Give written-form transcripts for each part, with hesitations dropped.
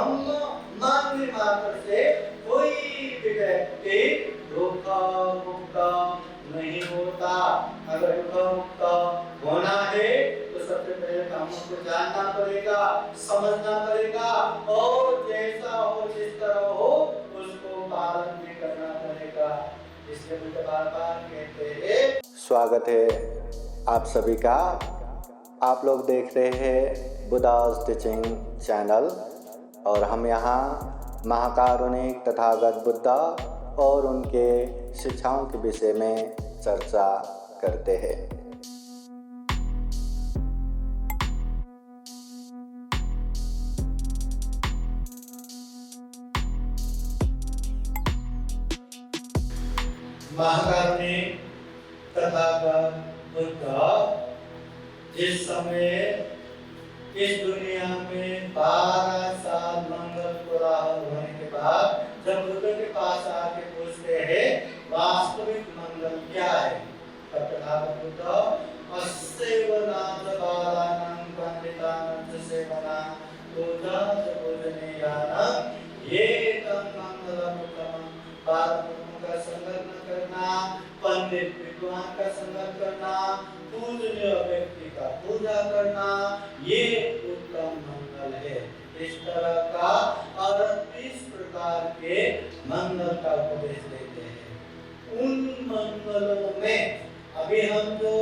धम्म मानने मात्र से कोई भी व्यक्ति दुख मुक्त नहीं होता। अगर दुख मुक्त होना है तो सबसे पहले धम्म को जानना पड़ेगा, समझना पड़ेगा और जैसा हो जिस तरह हो उसको पालन भी करना पड़ेगा। इसलिए मुझे बार बार कहते हैं, स्वागत है आप सभी का। आप लोग देख रहे हैं बुद्धास टीचिंग चैनल और हम यहाँ महाकारुणिक तथागत बुद्ध और उनके शिक्षाओं के विषय में चर्चा करते हैं। महाकारुणिक तथागत बुद्ध जिस समय इस दुनिया में 12 साल मंगल कोलाहल होने के बाद जब बुद्ध के पास आके पूछते हैं वास्तविक मंगल क्या है, तब तथागत बुद्ध अस्सेवनाथ बालानां पंडितानां सेवना बुद्धास पूजनीयानां ये तम मंगलम उत्तमम्। का संगत न करना, पंडित विद्वान का संगत करना, पूजनीय व्यक्ति का पूजा करना, ये उत्तम मंगल है। इस तरह का 38 प्रकार के मंगल का उपदेश देते हैं। उन मंगलों में अभी हम जो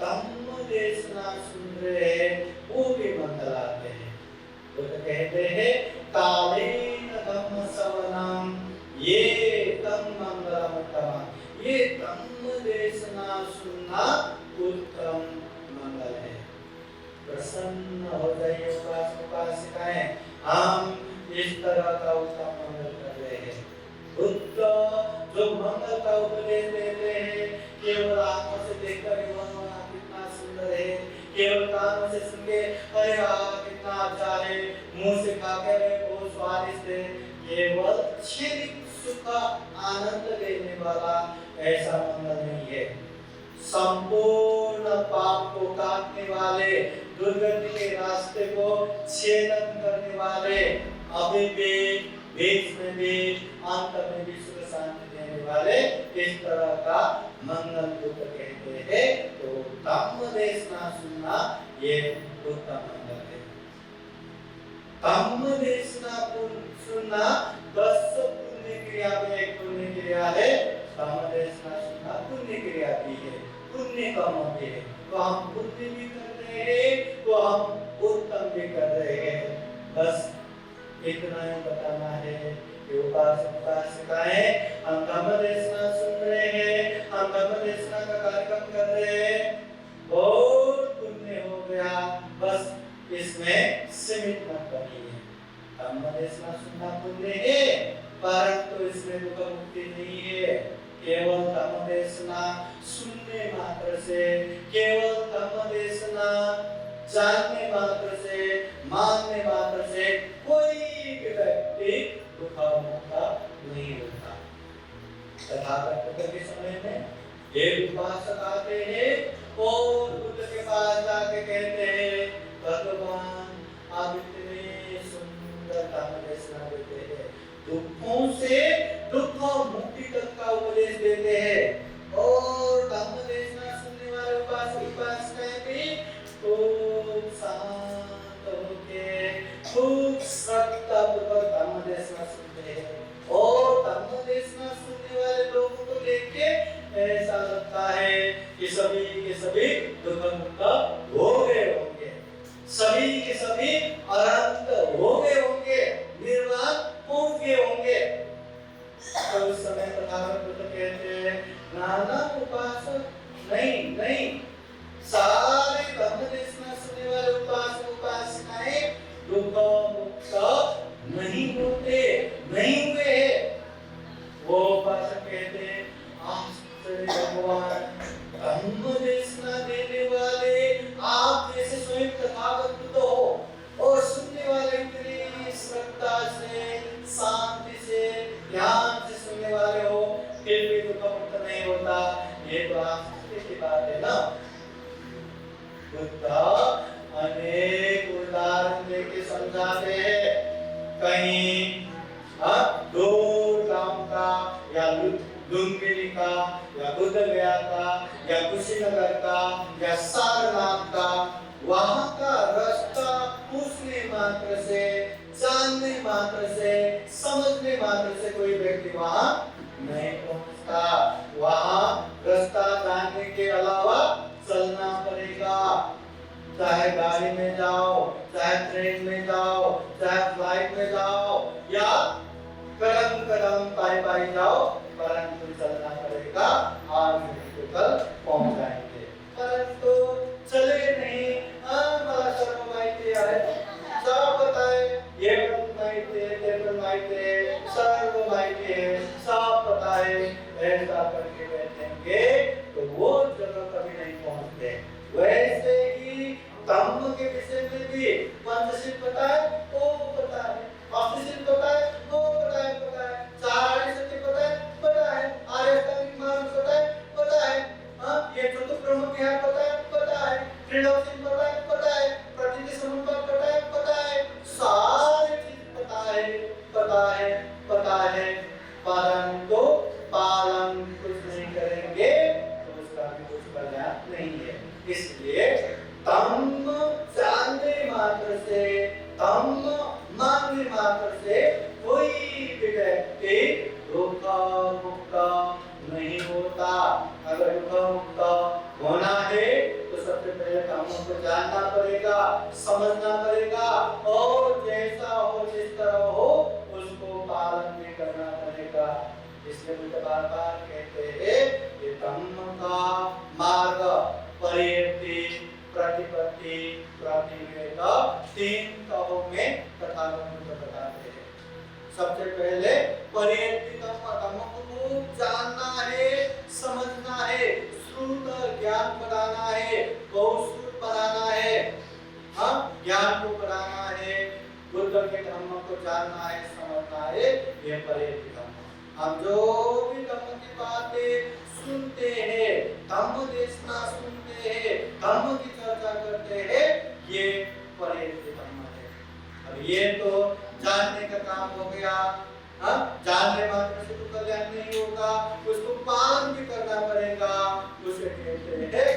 धम्म देशना सुन रहे हैं वो भी मंगल आते हैं। वो तो कहते हैं कालेन धम्म सवनम ये तम मंगलम उत्तमम्। ये धम्म देशना सुनना उत्तम मंगल है। प्रसन्न हो जाइए उपासिकाएं, हम इस तरह का उत्तम मंगल कर रहे हैं। बुद्ध जो मंगल का उपदेश देते हैं केवल आंखों से देखकर कितना सुंदर है, केवल कानों से सुन के अरे कितना अच्छा है, मुंह से खाकर बहुत स्वादिष्ट है, केवल क्षणिक सुख आनंद देने वाला ऐसा मंगल नहीं है। संपूर्ण पाप को काटने वाले, दुर्गति के रास्ते को छेदन करने वाले, अभी भी बीच में भी अंत में भी सुख शांति देने वाले इस तरह का मंगल बुद्ध कहते हैं। तो धम्म देशना सुनना ये उत्तम मंगल है। धम्म देशना सुनना 10 पुण्य क्रिया में एक पुण्य क्रिया है। धम्म देशना सुनना पुण्य क्रिया भी है, पुण्य कर्म भी है। तो हम पुण्य भी कर रहे हैं तो हम उत्तम भी कर रहे हैं। बस इतना ही बताना है कि उपासिकाएं हम धम्म देशना सुन रहे हैं, हम धम्म देशना का कार्यक्रम कर रहे हैं, बहुत पुण्य हो गया, बस इसमें सीमित मत बनिए। धम्म देशना सुनना पुण्य है परंतु इसमें दुख मुक्ति नहीं है। केवल धम्म देशना सुनने मात्र से, केवल धम्म देशना जानने मात्र से, मानने मात्र से कोई भी व्यक्ति दुख मुक्त नहीं होता। तथागत बुद्ध के समय में एक उपासक आते हैं और बुद्ध के पास जाके कहते हैं भगवान आप इतने सुंदर धम्म देशना देते हैं, दुखों से दुख मुक्ति तक का उपदेश देते हैं और धम्म देशना सुनने वाले उपासिकाएं भी खूब शांत होके खूब श्रद्धापूर्वक धम्म देशना सुनते हैं और धम्म देशना सुनने वाले लोगों को देख के ऐसा लगता है कि सभी के सभी दुख मुक्त हो गए होंगे, सभी के सभी अनंत हो गए होंगे, निर्वाण पहुंच गए होंगे। तो उस समय तथागत बुद्ध कहते हैं नाना उपासक नहीं, सारे धम्म देशना सुनने वाले उपासक उपासिकाएं दुख मुक्त नहीं होते, नहीं हुए। वो उपासक कहते हैं आश्चर्य भगवान, धम्म देशना देने वाले आप जैसे स्वयं तथागत बुद्ध हो और सुनने वाले इतनी श्रद्धा से, शांति से, ध्यान से सुनने वाले हो, फिर भी दुख मुक्त नहीं होता, ये तो आश्चर्य की बात है ना। बुद्ध अनेक उदाहरण देके समझाते हैं। कहीं दूर गांव का या लुम्बिनी का या बुद्ध गया का या कुशीनगर का या सारनाथ का, वहां का रास्ता पूछने मात्र से, जानने मात्र से, समझने मात्र से कोई व्यक्ति वहां नहीं पहुंचता। वहां रास्ता जानने के अलावा चलना पड़ेगा। चाहे गाड़ी में जाओ, चाहे ट्रेन में जाओ, चाहे फ्लाइट में जाओ, या कदम कदम पाई पाई जाओ, परंतु चलना पड़ेगा और फिर कल पहुंच जाएंगे। परंतु चले नहीं, मला सर्व माहिती आहे, सब पता है, ये पण माहिती है, ते पण माहिती है, सर्व माहिती है, सब पता है, ऐसा करके बैठेंगे तो वो जगह कभी नहीं पहुंचते। वैसे ही धम्म के विषय में भी पंचशील पता है, वो पता है, अष्टशील पता है, वो पता है, चार सत्य पता है, आर्यष्टांगिक मार्ग पता है, ये चतुर्थ ब्रह्म विहार पता है, त्रिलोकीय पता है, प्रकृति समुपद पता है, सारी चीज पता है, परंतु पालन कुछ नहीं करेंगे तो उसका भी कुछ कल्याण नहीं है। इसलिए धम्म जानने मात्र से, धम्म मानने मात्र से कोई भी व्यक्ति दुख मुक्त नहीं होता। अगर दुख मुक्त होना है तो सबसे पहले धम्म को जानना पड़ेगा, समझना पड़ेगा, और जैसा हो, जिस तरह हो, उसको पालन भी करना पड़ेगा। इसलिए मुझे बार बार कहते हैं ये धम्म का मार्ग परियति, प्रतिपत्ति, प्रतिवेद, तीन तहों में तथागत बताते हैं। सबसे पहले परियति धम्म को खूब जानना है, समझना है, श्रुत ज्ञान बढ़ाना है, बहुश्रुत बनाना है, ज्ञान को बढ़ाना है, बुद्ध के धम्म को जानना है, समझना है, ये परियति धम्म। हम जो भी धम्म की बातें सुनते हैं, धम्म देशना सुनते हैं, धम्म की चर्चा करते हैं, ये परियति धम्म है। अब ये तो जानने का काम हो गया, जानने मात्र से तो कल्याण नहीं होगा, उसको पालन भी करना पड़ेगा। उसे कहते हैं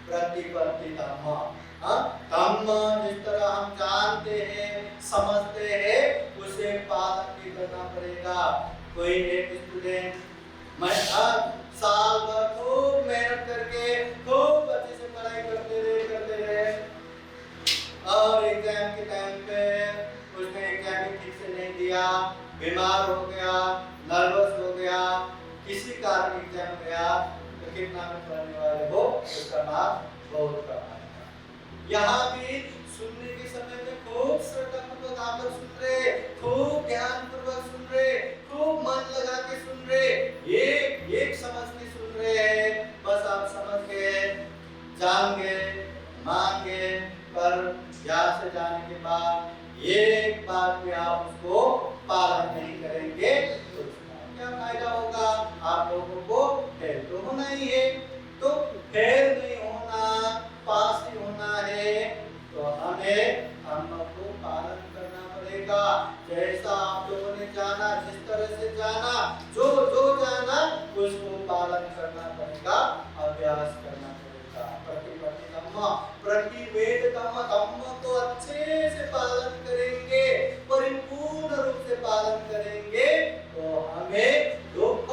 प्रतिपत्ति धम्म। धम्म जिस तरह हम जानते हैं, समझते हैं, उसे पालन भी करना पड़ेगा। कोई एक स्टूडेंट साल भर खूब मेहनत करके खूब अच्छे से पढ़ाई करते रहे और एग्जाम के टाइम पे उसने एग्जाम ठीक से नहीं दिया, बीमार हो गया, नर्वस हो गया, किसी कारण एग्जाम गया, तो कितना में पढ़ने वाले हो उसका मार्क्स बहुत कम आएगा। यहाँ भी सुनने के समय में खूब श्रद्धापूर्वक आकर सुन रहे, खूब ध्यानपूर्वक सुन रहे, खूब मन लगा के सुन रहे, एक समझ के सुन रहे हैं। बस आप समझ गए, जान गए, मान गए, पर यहाँ से जाने के बाद एक बार भी आप उसको पालन नहीं करेंगे तो क्या फायदा होगा? आप लोगों को फेल तो होना ही है। तो फेल नहीं होना, पास ही होना है, तो हमें धम्म को पालन करना पड़ेगा। जैसा आप लोगों ने जाना, जिस तरह से जाना, जो जाना उसको पालन करना पड़ेगा, अभ्यास करना पड़ेगा। प्रतिपत्ति धम्म, प्रतिवेद धम्म, धम्म को अच्छे से पालन करेंगे, परिपूर्ण रूप से पालन करेंगे तो हमें दुख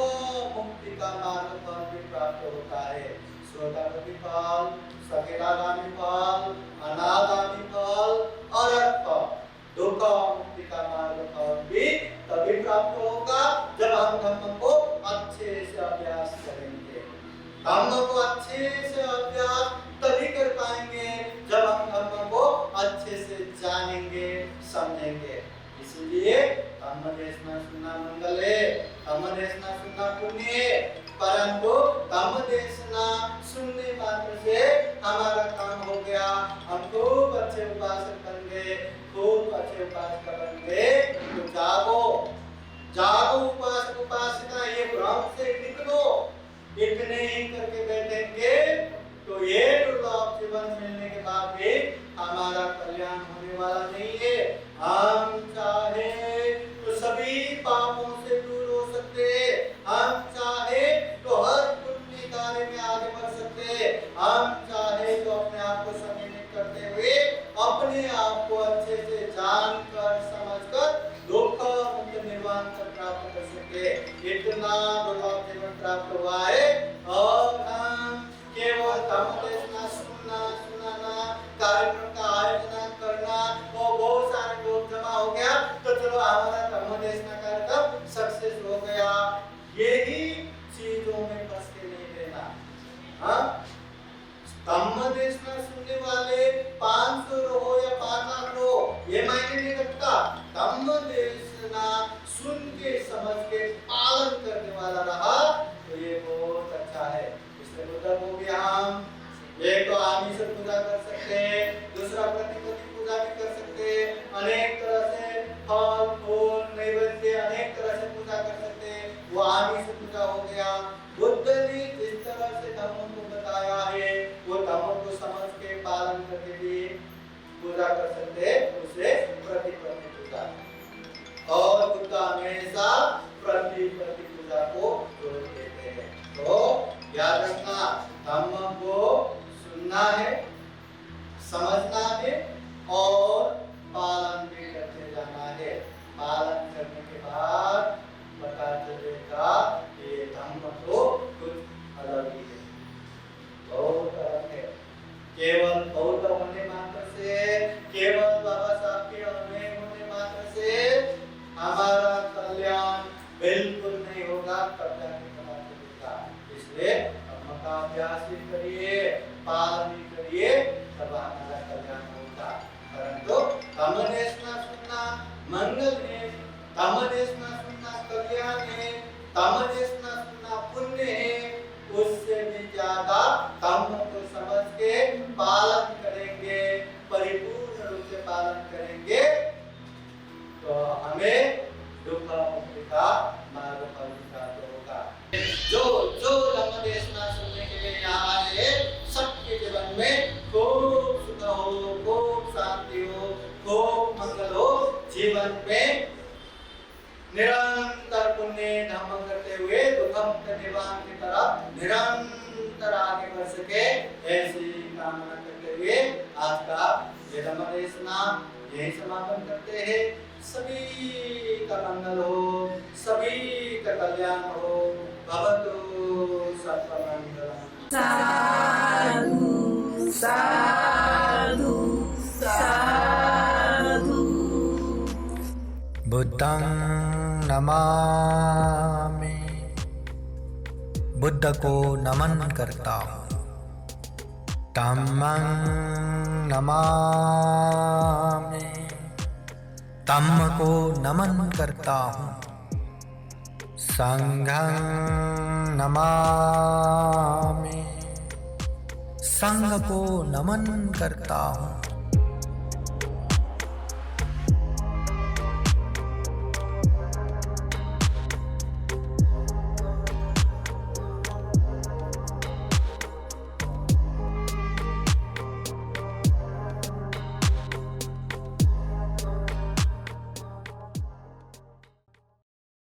मुक्ति का मार्ग फल भी प्राप्त होता है। श्रोतागति फल, सकेलागामी फल, अनागामी फल, अरहत फल, दुख मुक्ति का मार्ग फल भी तभी प्राप्त होगा जब हम धम्म को अच्छे से अभ्यास करेंगे। धम्म को अच्छे से अभ्यास तभी कर पाएंगे जब हम धम्म को अच्छे से जानेंगे, समझेंगे। इसलिए धम्म देशना सुनना मंगल है, धम्म देशना सुनना पुण्य है, परंतु धम्म देशना सुनने मात्र से हमारा काम हो गया, हम खूब अच्छे उपासक बन गए, खूब अच्छे उपासक बन गए, तो जागो उपासक उपासिका, ये भ्रम से निकलो। इतने ही करके बैठेंगे तो ये दुर्लभ जीवन मिलने के बाद भी हमारा कल्याण होने वाला नहीं है। हम चाहे अपने आप को अच्छे से जानकर समझकर दुख मुक्त निर्वाण तक प्राप्त कर सके। इतना दुर्लभ जीवन प्राप्त हुआ है और हम केवल धर्मदेशना सुनाना कार्यक्रम का आयोजन करना और बहुत सारे लोग जमा हो गया तो चलो हमारा धर्मदेशना कार्यक्रम सक्सेस हो गया। यही चीजों में फंस के नहीं रहना। हाँ, धर्मदेशना सुनने वाले 500 रहो या 5 लाख रहो ये मायने नहीं रखता। धर्मदेशना सुन के समझ के पालन करने वाला रहा तो ये बहुत अच्छा है। इससे मतलब हो गया हम एक तो आमिष पूजा कर सकते हैं, दूसरा प्रतिपत्ति पूजा भी कर सकते हैं, अनेक तरह से फल फूल नैवेद्य अनेक तरह से पूजा कर सकते हैं, वो आमिष पूजा हो गया। बुद्ध ने जिस तरह से धर्म को बताया है वो धर्म को समझ के पालन करके भी पूजा कर सकते हैं, उसे प्रतिपत्ति पूजा। और बुद्ध हमेशा प्रतिपत्ति पूजा को जोड़ देते हैं। तो याद रखना, धर्म को सुनना है, समझना है और पालन भी करते जाना है। पालन करने के बाद पता चलेगा कि ये धर्म तो कुछ अलग ही है, बहुत अलग है। केवल बौद्ध होने मात्र से, केवल बाबा साहब के होने मात्र से हमारा कल्याण बिल्कुल नहीं होगा, कल्याण नहीं पता चलेगा। इसलिए धर्म का अभ्यास भी करिए, पालन भी करिए, तब हमारा कल्याण होगा। परंतु धर्मदेशना सुनना मंगल है, धर्मदेशना सुनना कल्याण है, धर्मदेशना सुनना पुण्य है। उससे भी ज्यादा धर्म को समझ के पालन करेंगे, परिपूर्ण रूप से पालन करेंगे तो हमें दुख मुक्ति का मार्ग पर प्राप्त होगा। जो धर्मदेशना सुनने के लिए यहाँ आए सबके जीवन में खूब सुख हो, खूब शांति हो, खूब मंगल हो, जीवन में निरंतर पुण्य धर्म करते हुए दुखम निर्वाण की तरफ निरंतर आगे बढ़ सके, ऐसी कामना करते हुए आज का ये धर्मदेशना यही समापन करते हैं। सभी का मंगल हो, सभी का कल्याण हो, भवतु सर्वमंगलम्। साधु साधु साधु। बुद्धं नमामि, बुद्ध को नमन करता हूँ। धम्मं नमामि, धम्म को नमन करता हूँ। संघं नमामि, संघ को नमन करता हूँ।